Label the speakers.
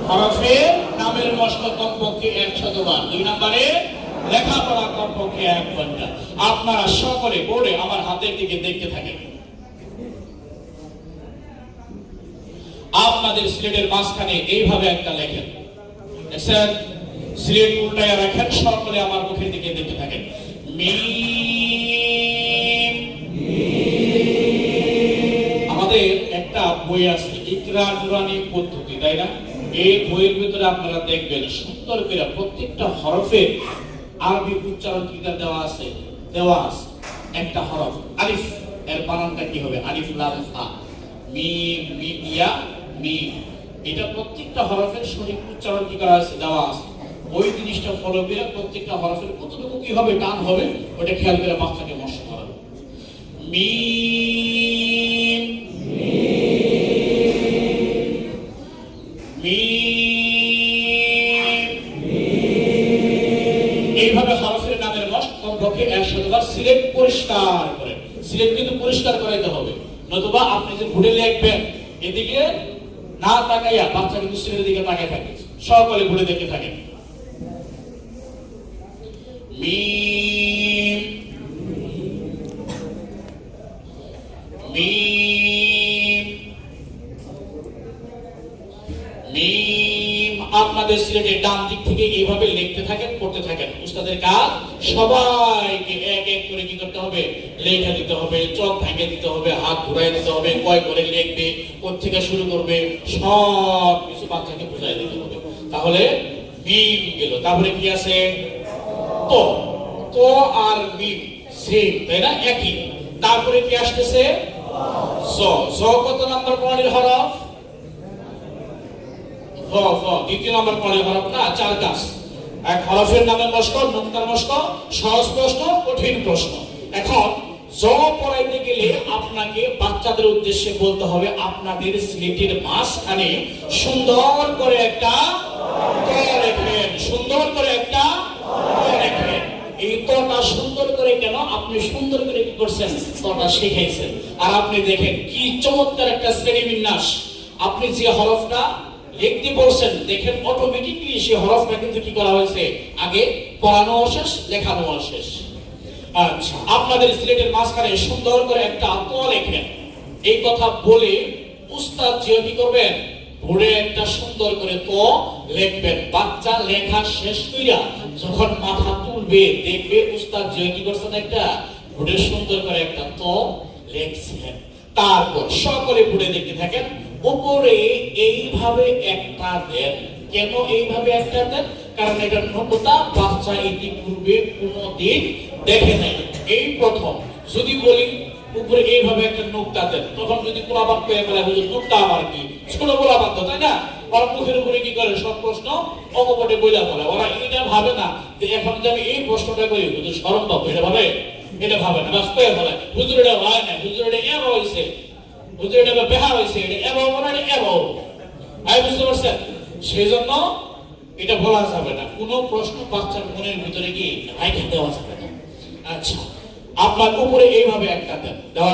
Speaker 1: হরফের নামের মশক কমপক্ষে 100 বার। 2 নম্বরে লেখাপড়া কমপক্ষে 1 ঘন্টা। আপনারা সকলে বোর্ডে আমার হাতের দিকে দেখতে থাকেন। আপনাদের স্লেটের মাঝখানে এইভাবে একটা লেখেন, দেখছেন? স্লেট উল্টায় রাখেন, সকলে আমার মুখের দিকে দেখতে থাকেন। মিম। আমাদের একটা বই আছে ইকরা নুরানি পদ্ধতি, তাই না? এই বইয়ের ভিতরে আপনারা দেখবেন সুন্দর করে প্রত্যেকটা হরফের আরবি উচ্চারণ কিটা দেওয়া আছে। একটা হরফ আলিফ, এর বানানটা কি হবে? আলিফ লাম হা মিম মিম ইয়া মিম। এটা প্রত্যেকটা হরফের সঠিক উচ্চারণ কি করা আছে, দেওয়া আছে। ওই জিনিসটা ফলো করে প্রত্যেকটা হরফের কতটুকু কি হবে, টান হবে, ওটা খেয়াল করে বাচ্চাকে মশক করাবে। মিম এইভাবে হরফের নামের মশক কমপক্ষে 100 বার। সিলেট পরিষ্কার করে, সিলেট কিন্তু পরিষ্কার করাইতে হবে, নতুবা আপনি যে ভুলে লিখবেন এদিকে না তাকাইয়া বাচ্চা কিন্তু সিলেটের দিকে তাকায় থাকে। সকলে ভুলে দেখতে থাকেন। মিম মিম মিম। আপনাদের সিলেটের ডান দিক থেকে এইভাবে লিখতে থাকেন, পড়তে থাকেন। উস্তাদের কাজ সবাইকে এক এক করে কি করতে হবে, লেখা দিতে হবে, চোখ ভেঙে দিতে হবে, হাত ঘুরাই দিতে হবে, কয় করে লিখবে, কোথা থেকে শুরু করবে, সব কিছু বাচ্চাকে বুঝাই দিতে হবে। তাহলে মিম গেল। তারপরে কি আছে? তো। তো আর মিম সেম, তাই না? একই। তারপরে কি আসতেছে? জ। জ কত নাম্বার প্রণালীর হরফ? দ্বিতীয় নম্বর পরের হরফ না, 4 কাজ। এক হরফের নামে মশক, নুক্তার মশক, সহজ প্রশ্ন, কঠিন প্রশ্ন। এখন জ পড়াইতে গেলে আপনাকে বাচ্চাদের উদ্দেশ্যে বলতে হবে আপনাদের স্লেটের মাঝখানে সুন্দর করে একটা ত লেখেন, সুন্দর করে একটা ত লেখেন। এই তটা সুন্দর করে কেন? আপনি সুন্দর করে কি করছেন? তটা শিখাইছেন। আর আপনি দেখেন কি চমৎকার একটা শ্রেণীবিন্যাস। আপনি যে হরফটা লিখতে বলছেন, দেখেন অটোমেটিকলি সেই হরফটা কিন্তু কি করা হয়েছে, আগে পড়ানো শেষ, লেখানো শেষ। আচ্ছা, আপনাদের সিলেটের মাঝখানে সুন্দর করে একটা ত লেখেন। এই কথা বলে উস্তাদ যে কি করবেন, বোর্ডে একটা সুন্দর করে ত লিখবেন। বাচ্চা লেখা শেষ কইরা যখন মাথা তুলবে, দেখবে উস্তাদ যে কি করছেন, একটা বোর্ডে সুন্দর করে একটা ত লিখছেন। তারপর সকলে বোর্ডে দেখতে থাকেন। উপরে এইভাবে একটা দেন। কেন এইভাবে একটা দেন? কারণ এটা নতুবা বাচ্চা ইতিপূর্বে কোনোদিন দেখে নাই, এই প্রথম। যদি বলি উপরে এইভাবে একটা নোকটা দেন, তখন যদি পোলাপাত পেয়ে ফেলে, নোকটা আবার কি ছোট পোলাপাত, তাই না? ওরা মুখের উপরে কি করে, সব প্রশ্ন অকপটে বইলা ফেলে। ওরা এটা ভাবে না যে এখন যে আমি এই প্রশ্নটা করি হুজুর শরম পাবো, এটা ভাবে? এটা ভাবে না, বাস পেয়ে ফেলে। হুজুর এটা হয় না, হুজুর এটা এমন হয়েছে, হুজুর এটা বেহা হয়েছে, এটা এমন মনে হয় এমন। আমি বুঝতে পারছেন? সেই জন্য এটা বলা যাবে না, কোনো প্রশ্ন বাচ্চার মনের ভিতরে কি রাইখা দেওয়া যাবে না। আচ্ছা, আপনার উপরে এইভাবে একটা দেন, দেওয়া